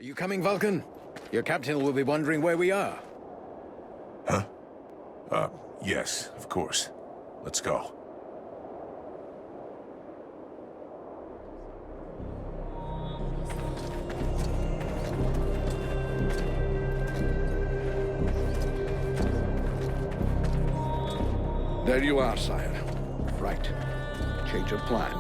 Are you coming, Vulcan? Your captain will be wondering where we are. Huh? Yes, of course. Let's go. There you are, sire. Right. Change of plan.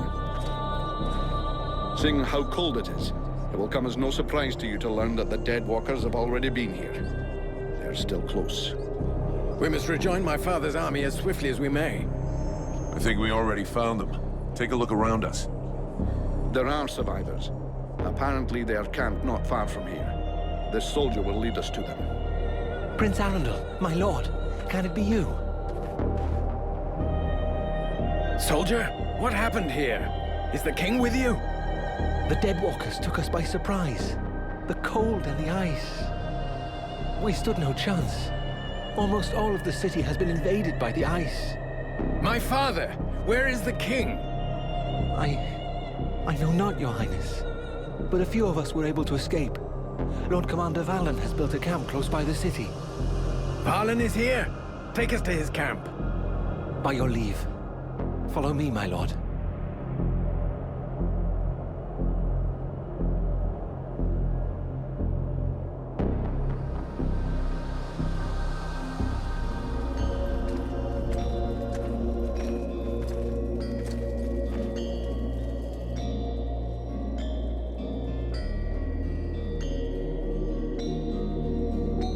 Seeing how cold it is, it will come as no surprise to you to learn that the dead walkers have already been here. They're still close. We must rejoin my father's army as swiftly as we may. I think we already found them. Take a look around us. There are survivors. Apparently they are camped not far from here. This soldier will lead us to them. Prince Arundel, my lord, can it be you? Soldier, what happened here? Is the king with you? The dead walkers took us by surprise. The cold and the ice. We stood no chance. Almost all of the city has been invaded by the ice. My father! Where is the king? I know not, Your Highness. But a few of us were able to escape. Lord Commander Valen has built a camp close by the city. Valen is here! Take us to his camp. By your leave. Follow me, my lord.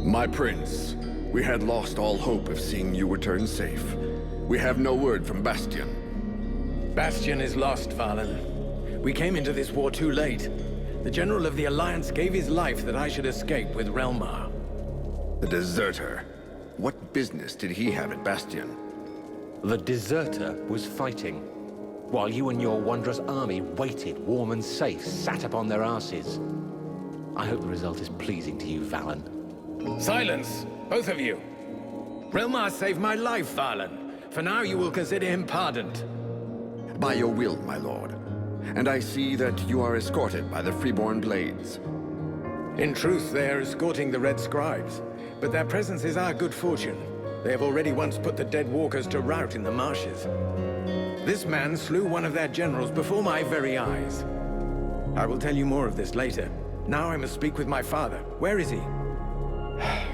My prince, we had lost all hope of seeing you return safe. We have no word from Bastion. Bastion is lost, Valen. We came into this war too late. The General of the Alliance gave his life that I should escape with Relmar. The deserter. What business did he have at Bastion? The deserter was fighting, while you and your wondrous army waited, warm and safe, sat upon their asses. I hope the result is pleasing to you, Valen. Silence, both of you. Relmar saved my life, Valen. For now you will consider him pardoned. By your will, my lord. And I see that you are escorted by the Freeborn Blades. In truth, they are escorting the Red Scribes, but their presence is our good fortune. They have already once put the dead walkers to rout in the marshes. This man slew one of their generals before my very eyes. I will tell you more of this later. Now I must speak with my father. Where is he?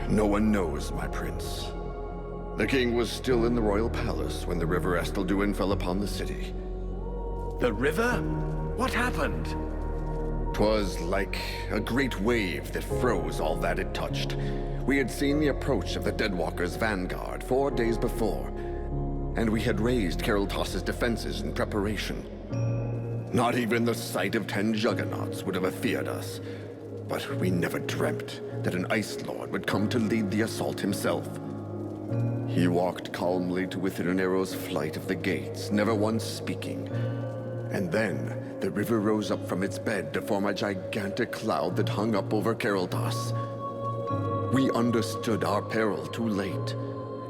No one knows, my prince. The king was still in the royal palace when the river Estelduin fell upon the city. The river? What happened? 'Twas like a great wave that froze all that it touched. We had seen the approach of the Deadwalkers' vanguard 4 days before, and we had raised Caraldthas' defenses in preparation. Not even the sight of 10 juggernauts would have feared us, but we never dreamt that an Ice Lord would come to lead the assault himself. He walked calmly to within an arrow's flight of the gates, never once speaking. And then, the river rose up from its bed to form a gigantic cloud that hung up over Caraldthas. We understood our peril too late.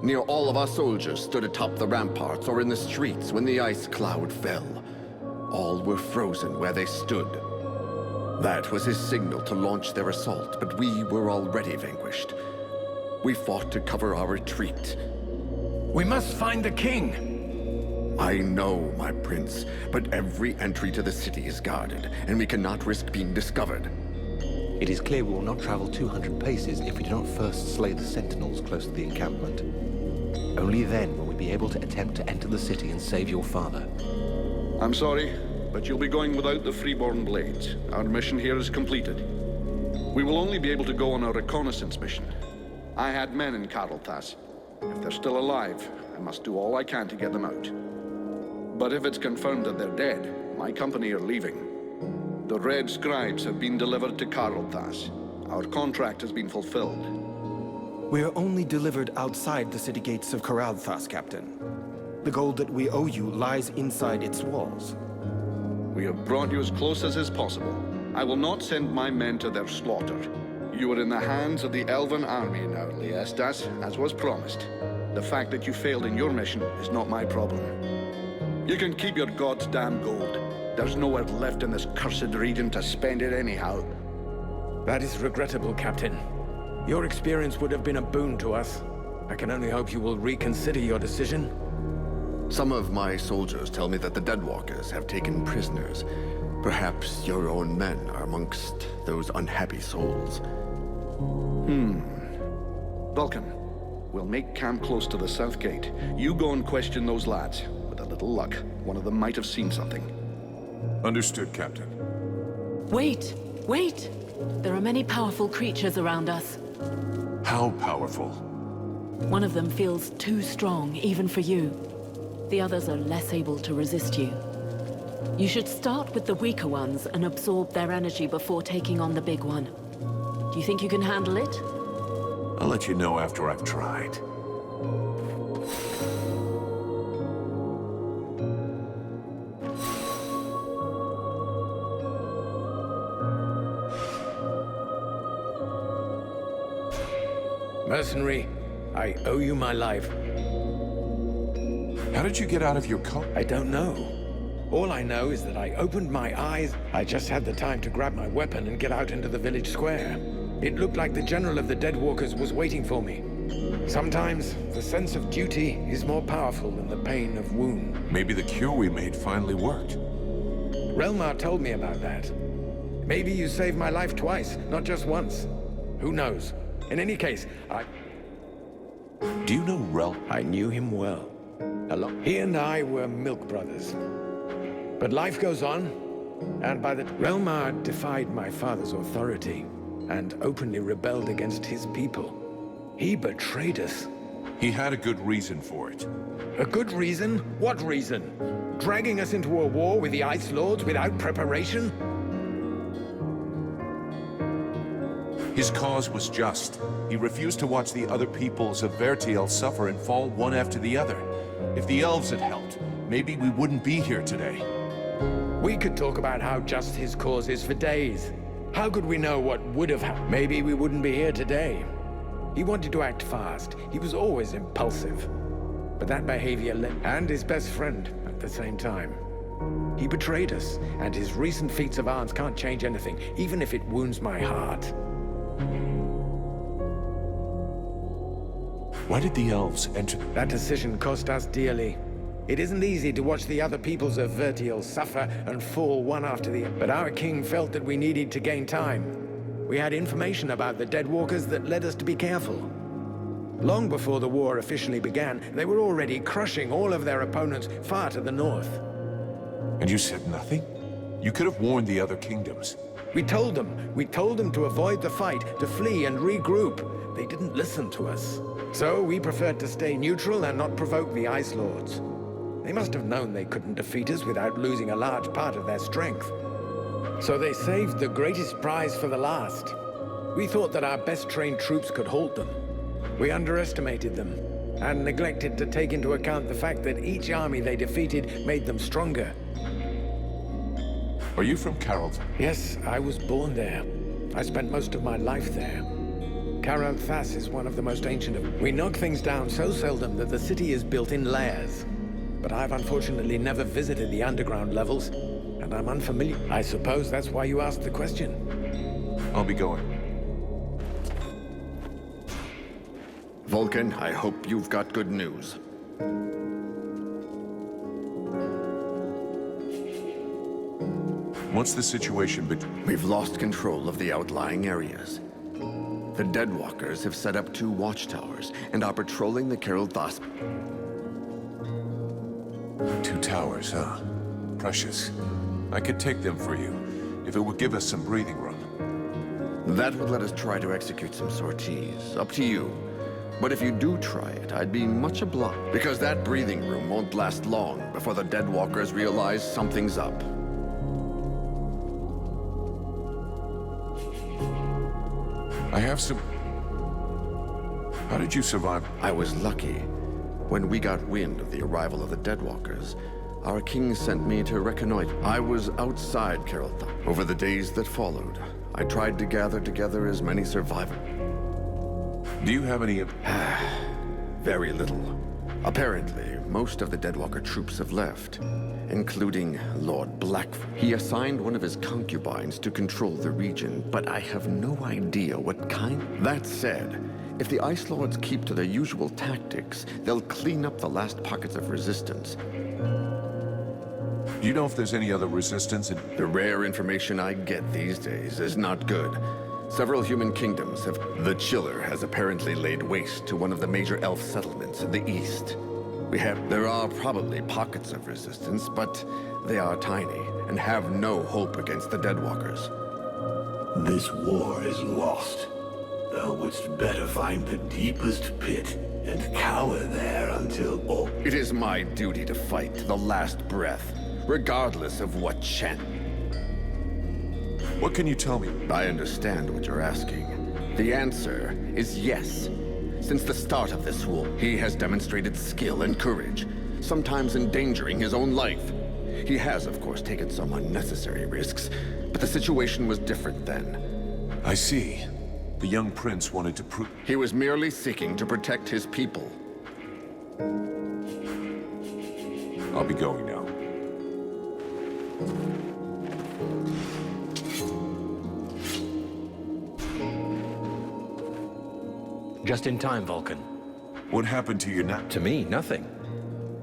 Near all of our soldiers stood atop the ramparts or in the streets when the ice cloud fell. All were frozen where they stood. That was his signal to launch their assault, but we were already vanquished. We fought to cover our retreat. We must find the king! I know, my prince, but every entry to the city is guarded, and we cannot risk being discovered. It is clear we will not travel 200 paces if we do not first slay the sentinels close to the encampment. Only then will we be able to attempt to enter the city and save your father. I'm sorry, but you'll be going without the Freeborn Blades. Our mission here is completed. We will only be able to go on a reconnaissance mission. I had men in Caraldthas. If they're still alive, I must do all I can to get them out. But if it's confirmed that they're dead, my company are leaving. The Red Scribes have been delivered to Caraldthas. Our contract has been fulfilled. We are only delivered outside the city gates of Caraldthas, Captain. The gold that we owe you lies inside its walls. We have brought you as close as is possible. I will not send my men to their slaughter. You are in the hands of the Elven army now, Liestas, as was promised. The fact that you failed in your mission is not my problem. You can keep your goddamn gold. There's nowhere left in this cursed region to spend it anyhow. That is regrettable, Captain. Your experience would have been a boon to us. I can only hope you will reconsider your decision. Some of my soldiers tell me that the Deadwalkers have taken prisoners. Perhaps your own men are amongst those unhappy souls. Vulcan, we'll make camp close to the south gate. You go and question those lads. With a little luck, one of them might have seen something. Understood, Captain. Wait! Wait! There are many powerful creatures around us. How powerful? One of them feels too strong, even for you. The others are less able to resist you. You should start with the weaker ones and absorb their energy before taking on the big one. Do you think you can handle it? I'll let you know after I've tried. Mercenary, I owe you my life. How did you get out of your car? I don't know. All I know is that I opened my eyes. I just had the time to grab my weapon and get out into the village square. It looked like the general of the Deadwalkers was waiting for me. Sometimes, the sense of duty is more powerful than the pain of wound. Maybe the cure we made finally worked. Relmar told me about that. Maybe you saved my life twice, not just once. Who knows? In any case, Do you know Rel? I knew him well. He and I were milk brothers. But life goes on, and by the... Relmar defied my father's authority and openly rebelled against his people. He betrayed us. He had a good reason for it. A good reason? What reason? Dragging us into a war with the Ice Lords without preparation? His cause was just. He refused to watch the other peoples of Vertiel suffer and fall one after the other. If the elves had helped, maybe we wouldn't be here today. We could talk about how just his cause is for days. How could we know what would have happened? Maybe we wouldn't be here today. He wanted to act fast. He was always impulsive. But that behavior and his best friend at the same time. He betrayed us, and his recent feats of arms can't change anything, even if it wounds my heart. Why did the elves enter? That decision cost us dearly. It isn't easy to watch the other peoples of Vertiel suffer and fall one after the other. But our king felt that we needed to gain time. We had information about the Deadwalkers that led us to be careful. Long before the war officially began, they were already crushing all of their opponents far to the north. And you said nothing? You could have warned the other kingdoms. We told them to avoid the fight, to flee and regroup. They didn't listen to us. So we preferred to stay neutral and not provoke the Ice Lords. They must have known they couldn't defeat us without losing a large part of their strength. So they saved the greatest prize for the last. We thought that our best trained troops could halt them. We underestimated them, and neglected to take into account the fact that each army they defeated made them stronger. Are you from Caraldthas? Yes, I was born there. I spent most of my life there. Caraldthas is one of the most ancient of... We knock things down so seldom that the city is built in layers. But I've unfortunately never visited the underground levels, and I'm unfamiliar. I suppose that's why you asked the question. I'll be going. Vulcan, I hope you've got good news. What's the situation between... We've lost control of the outlying areas. The Deadwalkers have set up 2 watchtowers and are patrolling the Caraldthas. 2 towers, huh? Precious. I could take them for you, if it would give us some breathing room. That would let us try to execute some sorties. Up to you. But if you do try it, I'd be much obliged. Because that breathing room won't last long before the Deadwalkers realize something's up. I have some... How did you survive? I was lucky. When we got wind of the arrival of the Deadwalkers, our king sent me to reconnoiter. I was outside Caraldthas. Over the days that followed, I tried to gather together as many survivors. Do you have any... Very little. Apparently, most of the Deadwalker troops have left, including Lord Blackfoot. He assigned one of his concubines to control the region, but I have no idea what kind. That said, if the Ice Lords keep to their usual tactics, they'll clean up the last pockets of resistance. Do you know if there's any other resistance in... The rare information I get these days is not good. Several human kingdoms have... The Chiller has apparently laid waste to one of the major elf settlements in the east. There are probably pockets of resistance, but they are tiny and have no hope against the Deadwalkers. This war is lost. Thou wouldst better find the deepest pit and cower there until all... It is my duty to fight to the last breath, regardless of what chance. What can you tell me? I understand what you're asking. The answer is yes. Since the start of this war, he has demonstrated skill and courage, sometimes endangering his own life. He has, of course, taken some unnecessary risks, but the situation was different then. I see. The young prince wanted to prove... He was merely seeking to protect his people. I'll be going now. Just in time, Vulcan. What happened to you now? To me, nothing.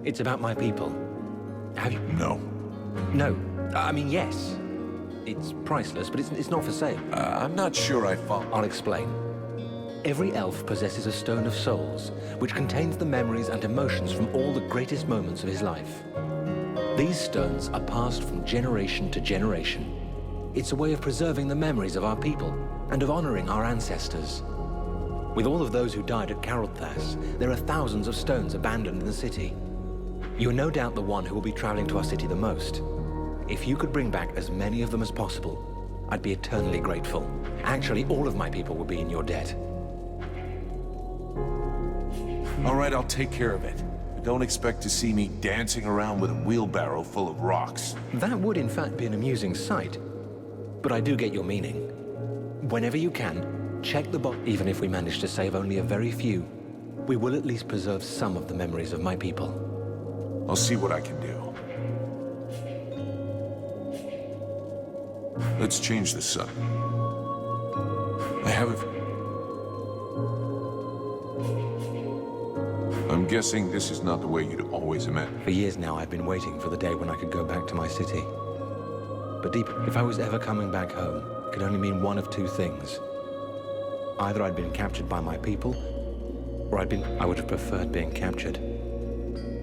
It's about my people. Have you... No. No. I mean, yes. It's priceless, but it's not for sale. I'm not sure I follow. I'll explain. Every elf possesses a stone of souls, which contains the memories and emotions from all the greatest moments of his life. These stones are passed from generation to generation. It's a way of preserving the memories of our people and of honoring our ancestors. With all of those who died at Caraldthas, there are thousands of stones abandoned in the city. You're no doubt the one who will be traveling to our city the most. If you could bring back as many of them as possible, I'd be eternally grateful. Actually, all of my people will be in your debt. All right, I'll take care of it. But don't expect to see me dancing around with a wheelbarrow full of rocks. That would in fact be an amusing sight. But I do get your meaning. Whenever you can, check the box. Even if we manage to save only a very few, we will at least preserve some of the memories of my people. I'll see what I can do. Let's change the sun. I have a... I'm guessing this is not the way you'd always imagined. For years now, I've been waiting for the day when I could go back to my city. But deep, if I was ever coming back home, it could only mean one of two things. Either I'd been captured by my people, or I would have preferred being captured.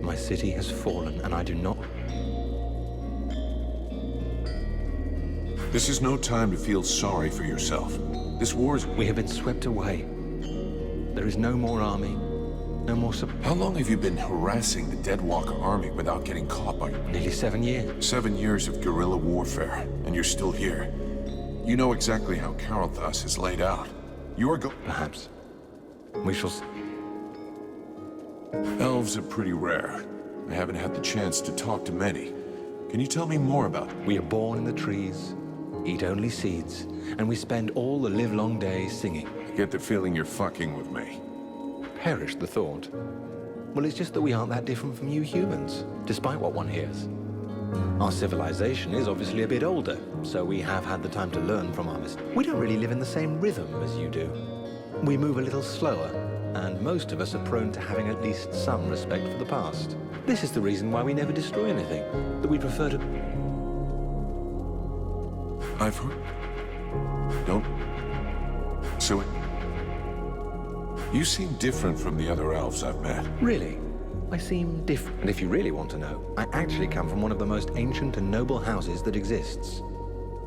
My city has fallen, and I do not... This is no time to feel sorry for yourself. This war's... We have been swept away. There is no more army, no more support. How long have you been harassing the Deadwalker army without getting caught by... Nearly 7 years. 7 years of guerrilla warfare, and you're still here. You know exactly how Caraldthas is laid out. You're Perhaps. We shall Elves are pretty rare. I haven't had the chance to talk to many. Can you tell me more about them? We are born in the trees, eat only seeds, and we spend all the livelong day singing. I get the feeling you're fucking with me. Perish the thought. Well, it's just that we aren't that different from you humans, despite what one hears. Our civilization is obviously a bit older, so we have had the time to learn from our mistakes. We don't really live in the same rhythm as you do. We move a little slower, and most of us are prone to having at least some respect for the past. This is the reason why we never destroy anything, that we prefer to... I've heard... Don't... So it... You seem different from the other elves I've met. Really? I seem different. And if you really want to know, I actually come from one of the most ancient and noble houses that exists.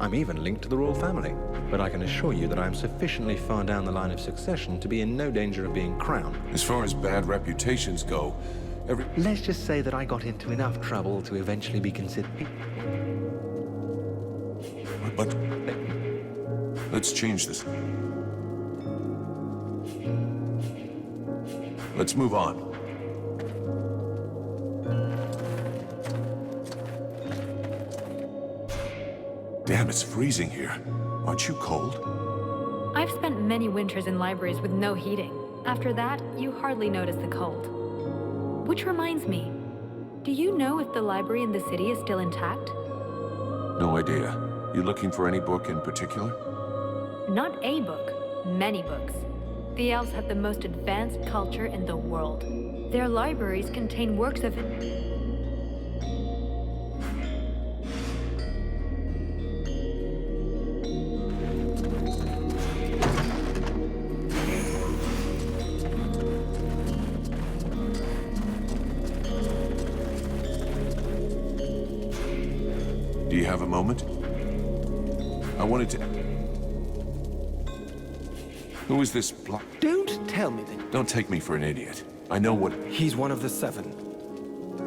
I'm even linked to the royal family. But I can assure you that I am sufficiently far down the line of succession to be in no danger of being crowned. As far as bad reputations go, Let's just say that I got into enough trouble to eventually be considered... But... Let's change this. Let's move on. Damn, it's freezing here. Aren't you cold? I've spent many winters in libraries with no heating. After that, you hardly notice the cold. Which reminds me, do you know if the library in the city is still intact? No idea. You looking for any book in particular? Not a book, many books. The elves have the most advanced culture in the world. Their libraries contain works of... Do you have a moment? I wanted to... Who is this block? Don't tell me that. Don't take me for an idiot. I know what... He's one of the Seven.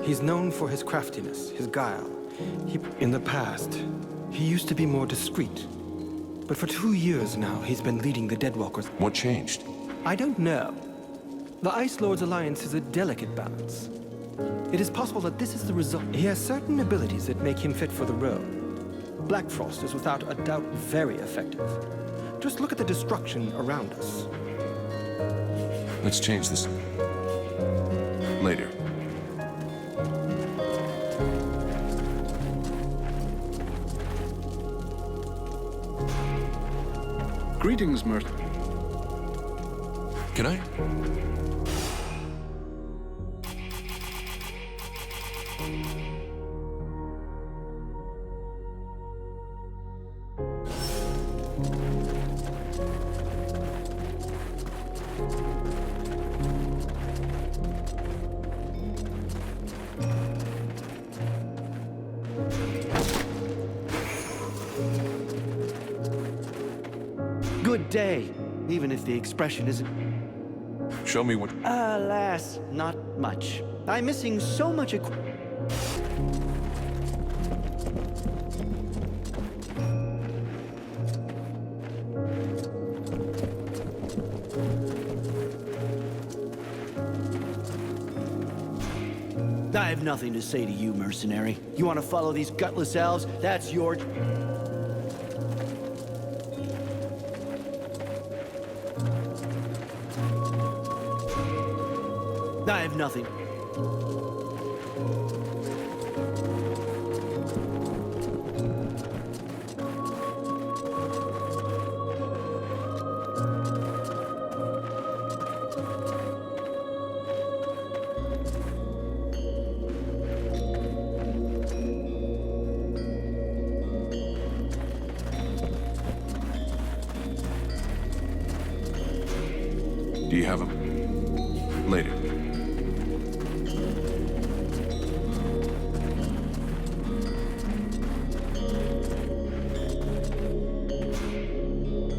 He's known for his craftiness, his guile. In the past, he used to be more discreet. But for 2 years now, he's been leading the Deadwalkers. What changed? I don't know. The Ice Lord's alliance is a delicate balance. It is possible that this is the result. He has certain abilities that make him fit for the role. Black Frost is without a doubt very effective. Just look at the destruction around us. Let's change this... later. Greetings, Mert. Can I? Good day, even if the expression isn't... Show me what... Alas, not much. I'm missing so much I have nothing to say to you, mercenary. You want to follow these gutless elves? That's your... I have nothing. Do you have them? Later.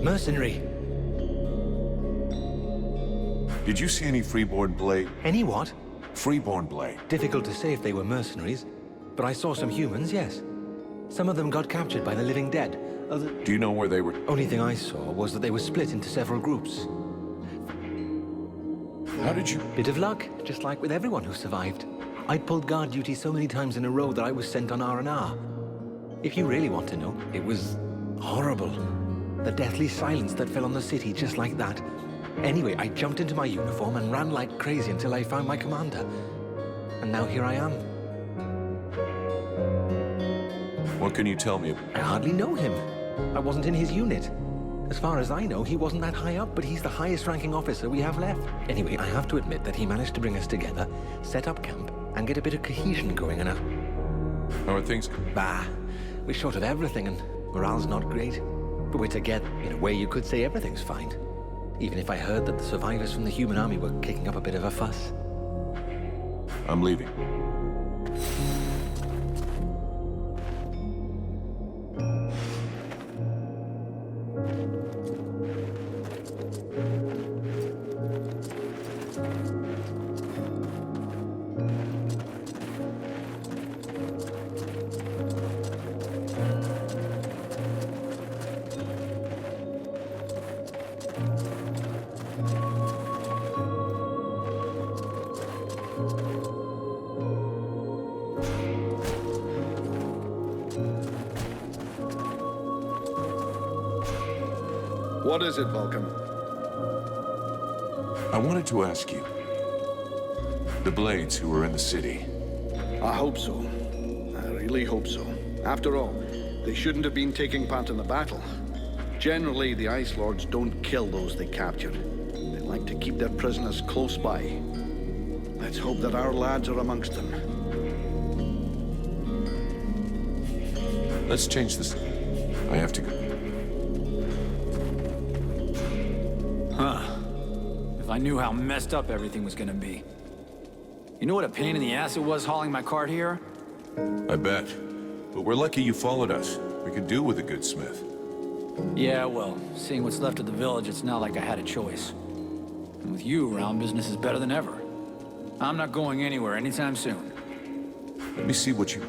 Mercenary. Did you see any freeborn blade? Any what? Freeborn blade. Difficult to say if they were mercenaries, but I saw some humans, yes. Some of them got captured by the living dead. Do you know where they were? Only thing I saw was that they were split into several groups. How did you... Bit of luck, just like with everyone who survived. I'd pulled guard duty so many times in a row that I was sent on R&R. If you really want to know, it was horrible. The deathly silence that fell on the city just like that. Anyway, I jumped into my uniform and ran like crazy until I found my commander. And now here I am. What can you tell me? I hardly know him. I wasn't in his unit. As far as I know, he wasn't that high up, but he's the highest ranking officer we have left. Anyway, I have to admit that he managed to bring us together, set up camp, and get a bit of cohesion going enough. How are things? Bah, we're short of everything and morale's not great. But we're together. In a way, you could say everything's fine. Even if I heard that the survivors from the human army were kicking up a bit of a fuss. I'm leaving. What is it, Vulcan? I wanted to ask you. The Blades who were in the city. I hope so. I really hope so. After all, they shouldn't have been taking part in the battle. Generally, the Ice Lords don't kill those they capture. They like to keep their prisoners close by. Let's hope that our lads are amongst them. Let's change this. I have to go. Huh. If I knew how messed up everything was gonna be. You know what a pain in the ass it was hauling my cart here? I bet. But we're lucky you followed us. We could do with a good smith. Yeah, well, seeing what's left of the village, it's not like I had a choice. And with you around, business is better than ever. I'm not going anywhere anytime soon. Let me see what you...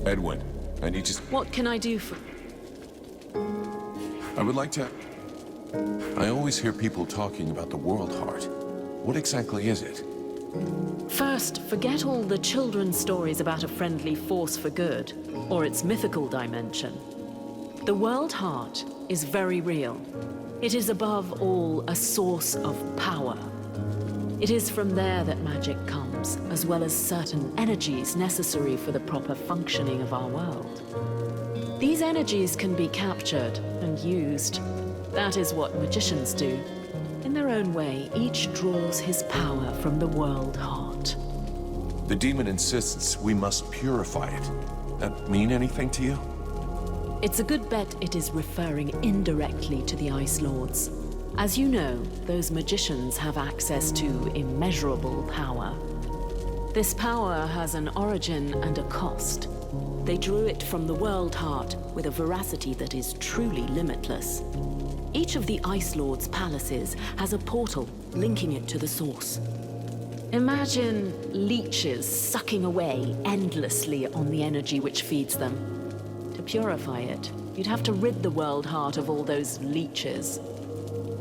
Edwin, I need to... What can I do for... I would like to... I always hear people talking about the World Heart. What exactly is it? First, forget all the children's stories about a friendly force for good, or its mythical dimension. The World Heart is very real. It is above all a source of power. It is from there that magic comes, as well as certain energies necessary for the proper functioning of our world. These energies can be captured and used. That is what magicians do. In their own way, each draws his power from the World Heart. The demon insists we must purify it. That mean anything to you? It's a good bet it is referring indirectly to the Ice Lords. As you know, those magicians have access to immeasurable power. This power has an origin and a cost. They drew it from the World Heart with a veracity that is truly limitless. Each of the Ice Lords' palaces has a portal linking it to the source. Imagine leeches sucking away endlessly on the energy which feeds them. To purify it, you'd have to rid the World Heart of all those leeches.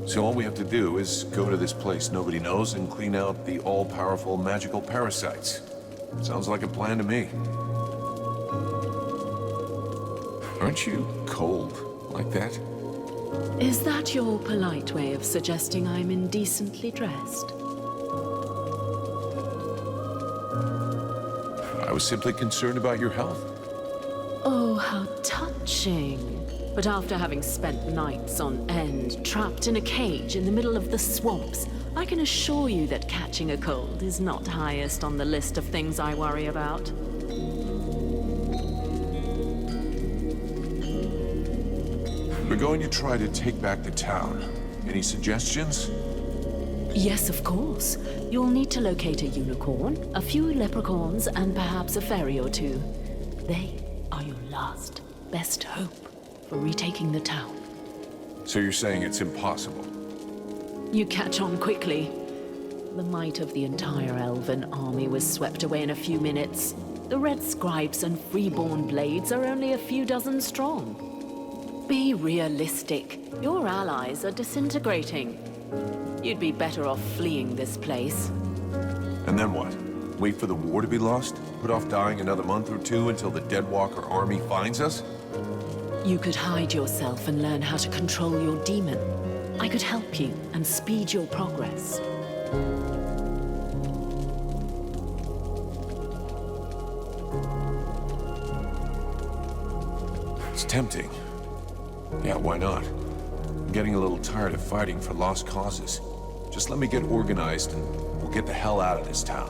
So all we have to do is go to this place nobody knows and clean out the all-powerful magical parasites. Sounds like a plan to me. Aren't you cold like that? Is that your polite way of suggesting I'm indecently dressed? I was simply concerned about your health. Oh, how touching. But after having spent nights on end, trapped in a cage in the middle of the swamps, I can assure you that catching a cold is not highest on the list of things I worry about. We're going to try to take back the town. Any suggestions? Yes, of course. You'll need to locate a unicorn, a few leprechauns, and perhaps a fairy or two. They are your last, best hope for retaking the town. So you're saying it's impossible? You catch on quickly. The might of the entire elven army was swept away in a few minutes. The Red Scribes and Freeborn Blades are only a few dozen strong. Be realistic. Your allies are disintegrating. You'd be better off fleeing this place. And then what? Wait for the war to be lost? Put off dying another month or two until the Deadwalker army finds us? You could hide yourself and learn how to control your demon. I could help you and speed your progress. It's tempting. Yeah, why not? I'm getting a little tired of fighting for lost causes. Just let me get organized and we'll get the hell out of this town.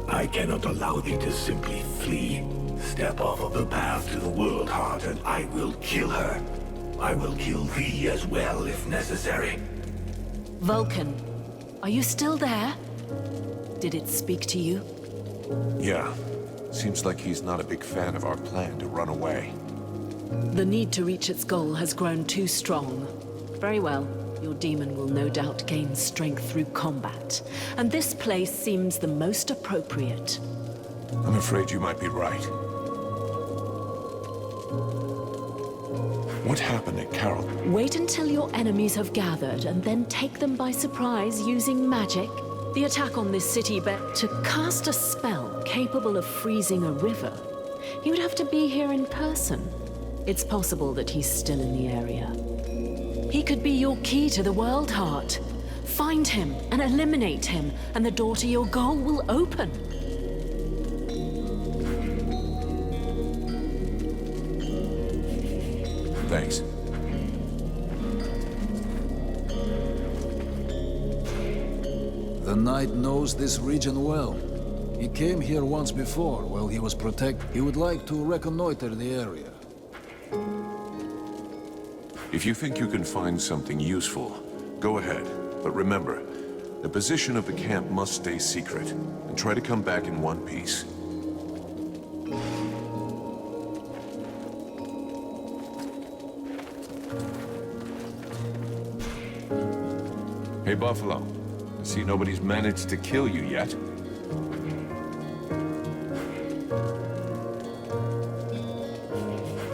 I cannot allow thee to simply flee. Step off of the path to the World Heart and I will kill her. I will kill thee as well if necessary. Vulcan, are you still there? Did it speak to you? Yeah. Seems like he's not a big fan of our plan to run away. The need to reach its goal has grown too strong. Very well. Your demon will no doubt gain strength through combat. And this place seems the most appropriate. I'm afraid you might be right. What happened at Caraldthas? Wait until your enemies have gathered and then take them by surprise using magic. The attack on this city to cast a spell capable of freezing a river. He would have to be here in person. It's possible that he's still in the area. He could be your key to the World Heart. Find him and eliminate him, and the door to your goal will open. Thanks. The Knight knows this region well. He came here once before while he was protected. He would like to reconnoiter the area. If you think you can find something useful, go ahead. But remember, the position of the camp must stay secret, and try to come back in one piece. Hey, Buffalo. I see nobody's managed to kill you yet.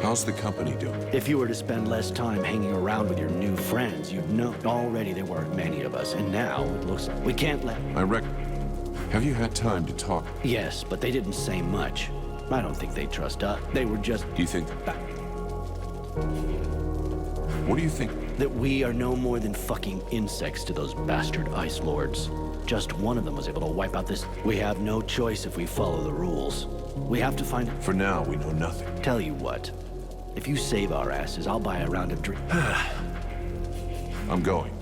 How's the company doing? If you were to spend less time hanging around with your new friends, you'd know. Already there weren't many of us, and now it looks like we can't let... Have you had time to talk? Yes, but they didn't say much. I don't think they trust us. They were just... Do you think... What do you think? That we are no more than fucking insects to those bastard Ice Lords. Just one of them was able to wipe out this... We have no choice if we follow the rules. We have to find... For now, we know nothing. Tell you what. If you save our asses, I'll buy a round of drink. I'm going.